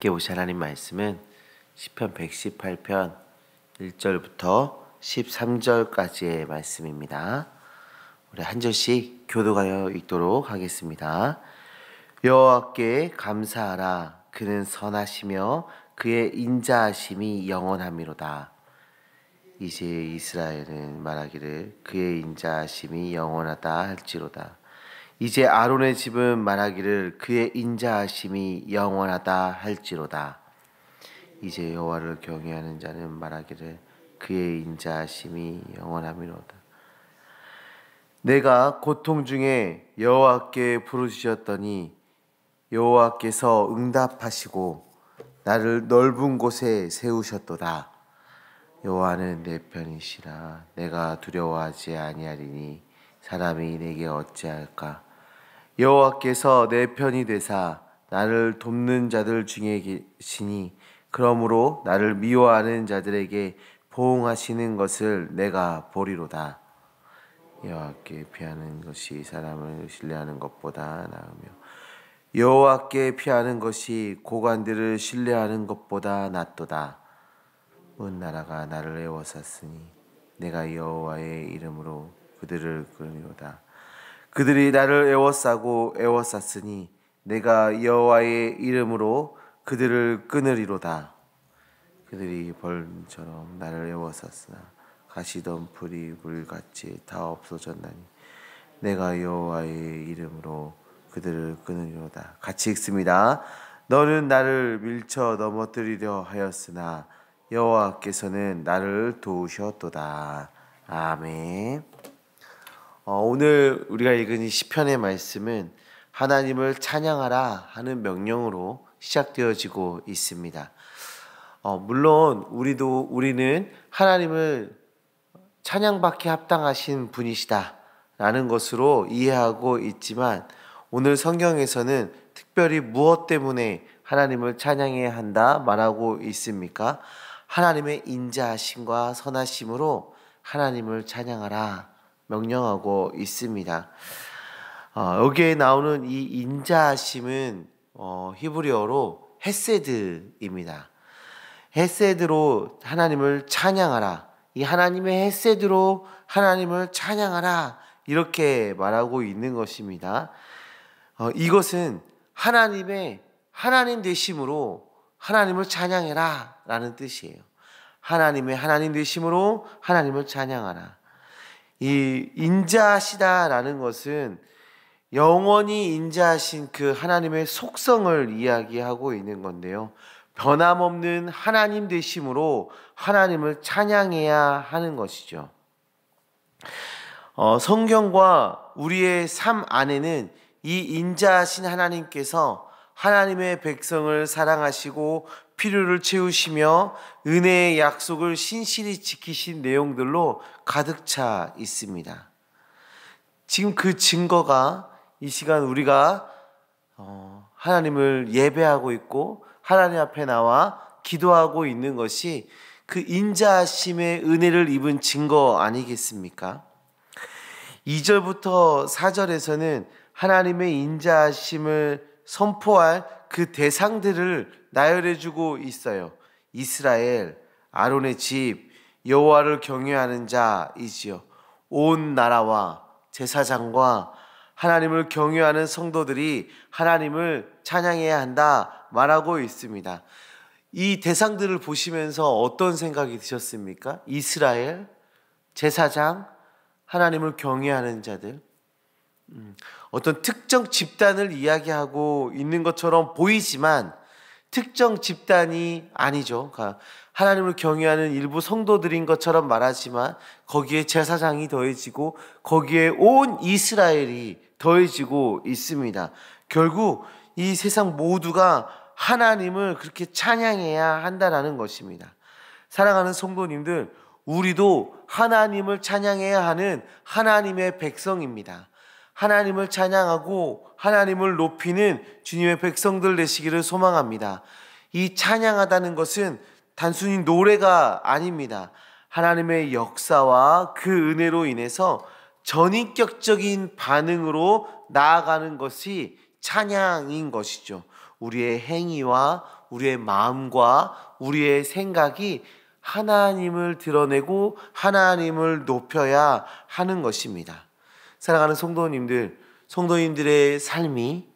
함께 보실 하나님 말씀은 시편 118편 1절부터 13절까지의 말씀입니다. 우리 한 절씩 교독하여 읽도록 하겠습니다. 여호와께 감사하라. 그는 선하시며 그의 인자하심이 영원함이로다. 이제 이스라엘은 말하기를 그의 인자하심이 영원하다 할지로다. 이제 아론의 집은 말하기를 그의 인자하심이 영원하다 할지로다. 이제 여호와를 경외하는 자는 말하기를 그의 인자하심이 영원함이로다. 내가 고통 중에 여호와께 부르짖었더니 여호와께서 응답하시고 나를 넓은 곳에 세우셨도다. 여호와는 내 편이시라. 내가 두려워하지 아니하리니 사람이 내게 어찌할까. 여호와께서 내 편이 되사 나를 돕는 자들 중에 계시니 그러므로 나를 미워하는 자들에게 보응하시는 것을 내가 보리로다. 여호와께 피하는 것이 사람을 신뢰하는 것보다 나으며 여호와께 피하는 것이 고관들을 신뢰하는 것보다 낫도다. 온 나라가 나를 애워쌌으니 내가 여호와의 이름으로 그들을 끊으리로다. 그들이 나를 애워쌌으니 내가 여호와의 이름으로 그들을 끊으리로다. 그들이 벌처럼 나를 애워쌌으나 가시던 풀이 물같이 다 없어졌나니 내가 여호와의 이름으로 그들을 끊으리로다. 같이 읽습니다. 너는 나를 밀쳐 넘어뜨리려 하였으나 여호와께서는 나를 도우셨도다. 아멘. 오늘 우리가 읽은 이 시편의 말씀은 하나님을 찬양하라 하는 명령으로 시작되어지고 있습니다. 물론 우리는 하나님을 찬양받기 합당하신 분이시다라는 것으로 이해하고 있지만 오늘 성경에서는 특별히 무엇 때문에 하나님을 찬양해야 한다 말하고 있습니까? 하나님의 인자하심과 선하심으로 하나님을 찬양하라 명령하고 있습니다. 여기에 나오는 이 인자하심은 히브리어로 헤세드입니다. 헤세드로 하나님을 찬양하라. 이 하나님의 헤세드로 하나님을 찬양하라. 이렇게 말하고 있는 것입니다. 이것은 하나님 되심으로 하나님을 찬양해라 라는 뜻이에요. 하나님의 하나님 되심으로 하나님을 찬양하라. 이 인자하시다라는 것은 영원히 인자하신 그 하나님의 속성을 이야기하고 있는 건데요. 변함없는 하나님 되심으로 하나님을 찬양해야 하는 것이죠. 성경과 우리의 삶 안에는 이 인자하신 하나님께서 하나님의 백성을 사랑하시고 필요를 채우시며 은혜의 약속을 신실히 지키신 내용들로 가득 차 있습니다. 지금 그 증거가 이 시간 우리가 하나님을 예배하고 있고 하나님 앞에 나와 기도하고 있는 것이 그 인자하심의 은혜를 입은 증거 아니겠습니까? 2절부터 4절에서는 하나님의 인자하심을 선포할 그 대상들을 나열해주고 있어요. 이스라엘, 아론의 집, 여호와를 경외하는 자이지요. 온 나라와 제사장과 하나님을 경외하는 성도들이 하나님을 찬양해야 한다 말하고 있습니다. 이 대상들을 보시면서 어떤 생각이 드셨습니까? 이스라엘, 제사장, 하나님을 경외하는 자들, 어떤 특정 집단을 이야기하고 있는 것처럼 보이지만 특정 집단이 아니죠. 하나님을 경외하는 일부 성도들인 것처럼 말하지만 거기에 제사장이 더해지고 거기에 온 이스라엘이 더해지고 있습니다. 결국 이 세상 모두가 하나님을 그렇게 찬양해야 한다는 것입니다. 사랑하는 성도님들, 우리도 하나님을 찬양해야 하는 하나님의 백성입니다. 하나님을 찬양하고 하나님을 높이는 주님의 백성들 되시기를 소망합니다. 이 찬양하다는 것은 단순히 노래가 아닙니다. 하나님의 역사와 그 은혜로 인해서 전인격적인 반응으로 나아가는 것이 찬양인 것이죠. 우리의 행위와 우리의 마음과 우리의 생각이 하나님을 드러내고 하나님을 높여야 하는 것입니다. 사랑하는 성도님들의 삶이,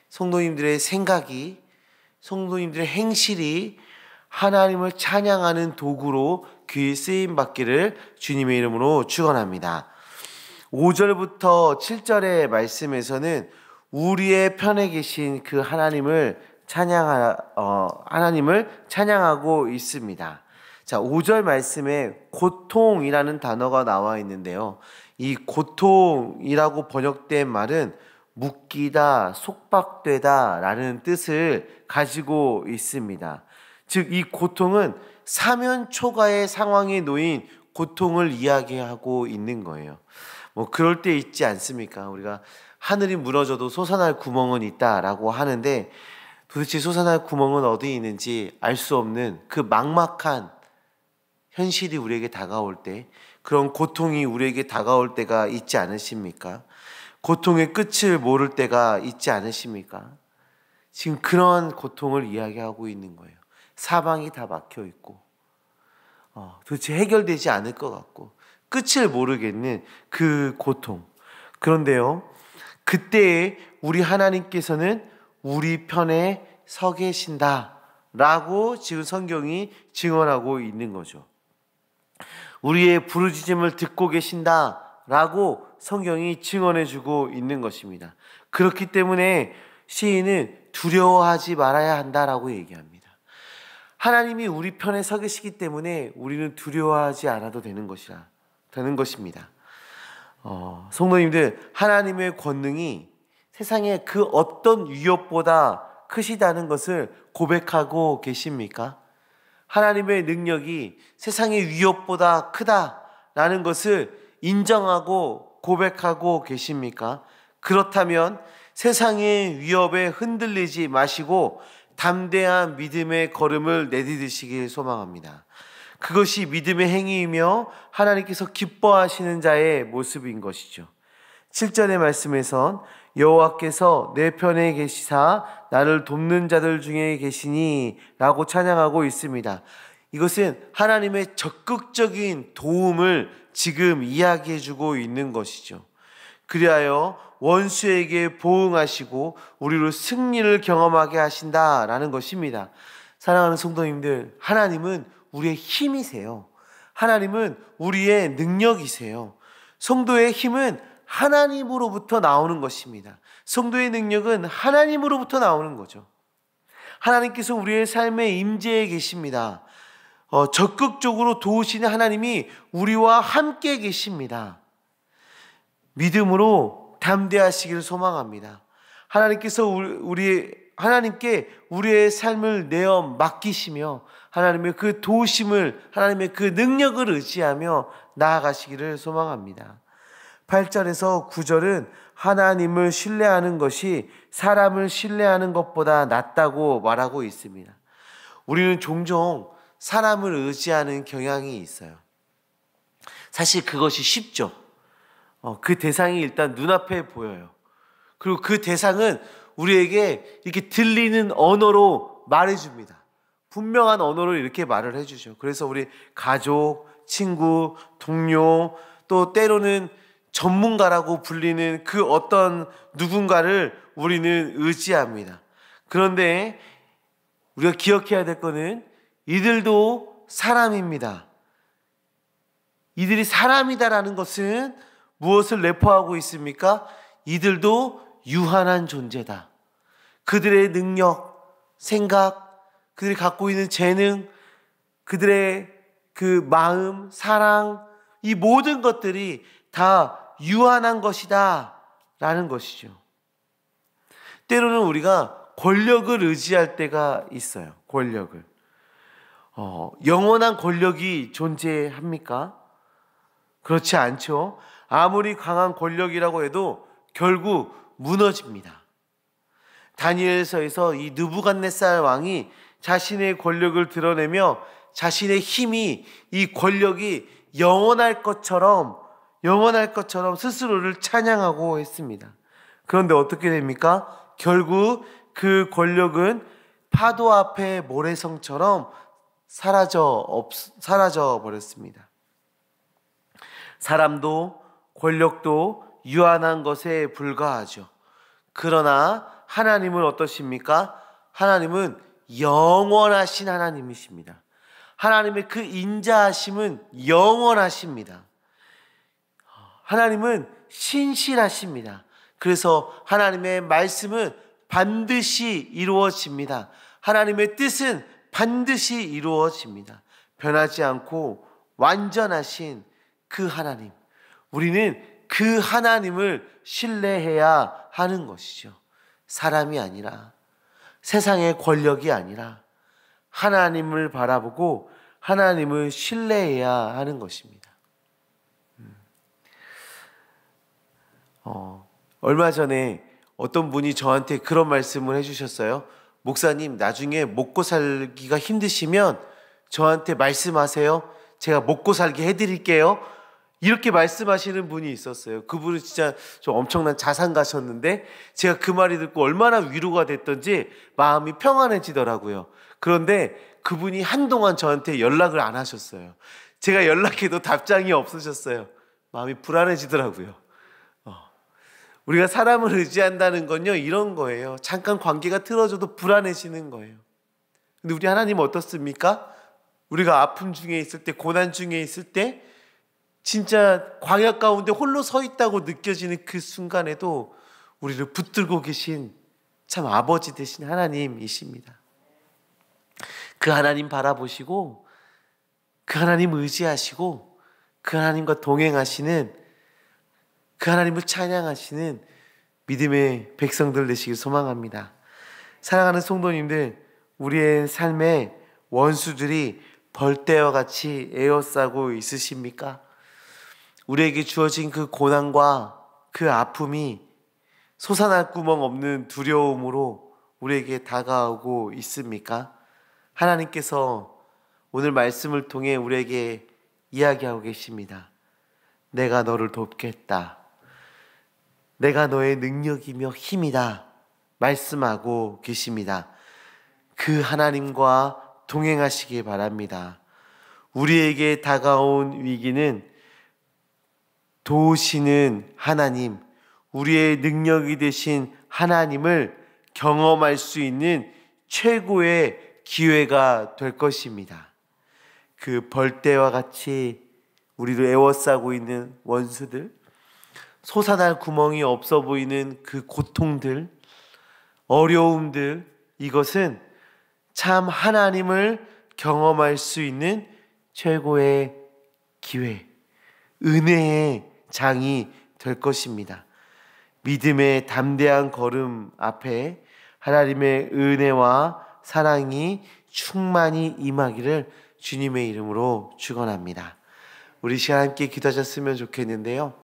성도님들의 생각이, 성도님들의 행실이 하나님을 찬양하는 도구로 귀히 쓰임 받기를 주님의 이름으로 축원합니다. 5절부터 7절의 말씀에서는 우리의 편에 계신 그 하나님을 찬양하고 있습니다. 자, 5절 말씀에 고통이라는 단어가 나와 있는데요. 이 고통이라고 번역된 말은 묶이다, 속박되다 라는 뜻을 가지고 있습니다. 즉, 이 고통은 사면초가의 상황에 놓인 고통을 이야기하고 있는 거예요. 그럴 때 있지 않습니까? 우리가 하늘이 무너져도 솟아날 구멍은 있다라고 하는데, 도대체 솟아날 구멍은 어디 있는지 알 수 없는 그 막막한 현실이 우리에게 다가올 때, 그런 고통이 우리에게 다가올 때가 있지 않으십니까? 고통의 끝을 모를 때가 있지 않으십니까? 지금 그런 고통을 이야기하고 있는 거예요. 사방이 다 막혀 있고 도대체 해결되지 않을 것 같고 끝을 모르겠는 그 고통. 그런데요, 그때에 우리 하나님께서는 우리 편에 서 계신다라고 지금 성경이 증언하고 있는 거죠. 우리의 부르짖음을 듣고 계신다라고 성경이 증언해주고 있는 것입니다. 그렇기 때문에 시인은 두려워하지 말아야 한다라고 얘기합니다. 하나님이 우리 편에 서 계시기 때문에 우리는 두려워하지 않아도 되는 것입니다. 성도님들, 하나님의 권능이 세상의 그 어떤 위협보다 크시다는 것을 고백하고 계십니까? 하나님의 능력이 세상의 위협보다 크다라는 것을 인정하고 고백하고 계십니까? 그렇다면 세상의 위협에 흔들리지 마시고 담대한 믿음의 걸음을 내디디시길 소망합니다. 그것이 믿음의 행위이며 하나님께서 기뻐하시는 자의 모습인 것이죠. 7절의 말씀에선 여호와께서 내 편에 계시사 나를 돕는 자들 중에 계시니 라고 찬양하고 있습니다. 이것은 하나님의 적극적인 도움을 지금 이야기해주고 있는 것이죠. 그리하여 원수에게 보응하시고 우리로 승리를 경험하게 하신다라는 것입니다. 사랑하는 성도님들, 하나님은 우리의 힘이세요. 하나님은 우리의 능력이세요. 성도의 힘은 하나님으로부터 나오는 것입니다. 성도의 능력은 하나님으로부터 나오는 거죠. 하나님께서 우리의 삶에 임재해 계십니다. 적극적으로 도우시는 하나님이 우리와 함께 계십니다. 믿음으로 담대하시기를 소망합니다. 하나님께 우리의 삶을 내어 맡기시며 하나님의 그 도우심을, 하나님의 그 능력을 의지하며 나아가시기를 소망합니다. 8절에서 9절은 하나님을 신뢰하는 것이 사람을 신뢰하는 것보다 낫다고 말하고 있습니다. 우리는 종종 사람을 의지하는 경향이 있어요. 사실 그것이 쉽죠. 그 대상이 일단 눈앞에 보여요. 그리고 그 대상은 우리에게 이렇게 들리는 언어로 말해줍니다. 분명한 언어로 이렇게 말을 해주죠. 그래서 우리 가족, 친구, 동료, 또 때로는 전문가라고 불리는 그 어떤 누군가를 우리는 의지합니다. 그런데 우리가 기억해야 될 거는 이들도 사람입니다. 이들이 사람이다라는 것은 무엇을 내포하고 있습니까? 이들도 유한한 존재다. 그들의 능력, 생각, 그들이 갖고 있는 재능, 그들의 그 마음, 사랑, 이 모든 것들이 다 유한한 것이다 라는 것이죠. 때로는 우리가 권력을 의지할 때가 있어요. 권력을. 영원한 권력이 존재합니까? 그렇지 않죠. 아무리 강한 권력이라고 해도 결국 무너집니다. 다니엘서에서 이 느부갓네살 왕이 자신의 권력을 드러내며 자신의 힘이, 이 권력이 영원할 것처럼 스스로를 찬양하고 했습니다. 그런데 어떻게 됩니까? 결국 그 권력은 파도 앞에 모래성처럼 사라져 버렸습니다. 사람도 권력도 유한한 것에 불과하죠. 그러나 하나님은 어떠십니까? 하나님은 영원하신 하나님이십니다. 하나님의 그 인자하심은 영원하십니다. 하나님은 신실하십니다. 그래서 하나님의 말씀은 반드시 이루어집니다. 하나님의 뜻은 반드시 이루어집니다. 변하지 않고 완전하신 그 하나님, 우리는 그 하나님을 신뢰해야 하는 것이죠. 사람이 아니라, 세상의 권력이 아니라 하나님을 바라보고 하나님을 신뢰해야 하는 것입니다. 얼마 전에 어떤 분이 저한테 그런 말씀을 해주셨어요. 목사님, 나중에 먹고 살기가 힘드시면 저한테 말씀하세요. 제가 먹고 살게 해드릴게요. 이렇게 말씀하시는 분이 있었어요. 그분은 진짜 좀 엄청난 자산가셨는데 제가 그 말이 듣고 얼마나 위로가 됐던지 마음이 평안해지더라고요. 그런데 그분이 한동안 저한테 연락을 안 하셨어요. 제가 연락해도 답장이 없으셨어요. 마음이 불안해지더라고요. 우리가 사람을 의지한다는 건요, 이런 거예요. 잠깐 관계가 틀어져도 불안해지는 거예요. 근데 우리 하나님은 어떻습니까? 우리가 아픔 중에 있을 때, 고난 중에 있을 때 진짜 광야 가운데 홀로 서 있다고 느껴지는 그 순간에도 우리를 붙들고 계신 참 아버지 되신 하나님이십니다. 그 하나님 바라보시고 그 하나님 의지하시고 그 하나님과 동행하시는, 그 하나님을 찬양하시는 믿음의 백성들 되시길 소망합니다. 사랑하는 성도님들, 우리의 삶에 원수들이 벌떼와 같이 에워싸고 있으십니까? 우리에게 주어진 그 고난과 그 아픔이 솟아날 구멍 없는 두려움으로 우리에게 다가오고 있습니까? 하나님께서 오늘 말씀을 통해 우리에게 이야기하고 계십니다. 내가 너를 돕겠다. 내가 너의 능력이며 힘이다. 말씀하고 계십니다. 그 하나님과 동행하시기 바랍니다. 우리에게 다가온 위기는 도우시는 하나님, 우리의 능력이 되신 하나님을 경험할 수 있는 최고의 기회가 될 것입니다. 그 벌떼와 같이 우리를 에워싸고 있는 원수들, 솟아날 구멍이 없어 보이는 그 고통들, 어려움들, 이것은 참 하나님을 경험할 수 있는 최고의 기회, 은혜의 장이 될 것입니다. 믿음의 담대한 걸음 앞에 하나님의 은혜와 사랑이 충만히 임하기를 주님의 이름으로 축원합니다. 우리 시간 함께 기도하셨으면 좋겠는데요.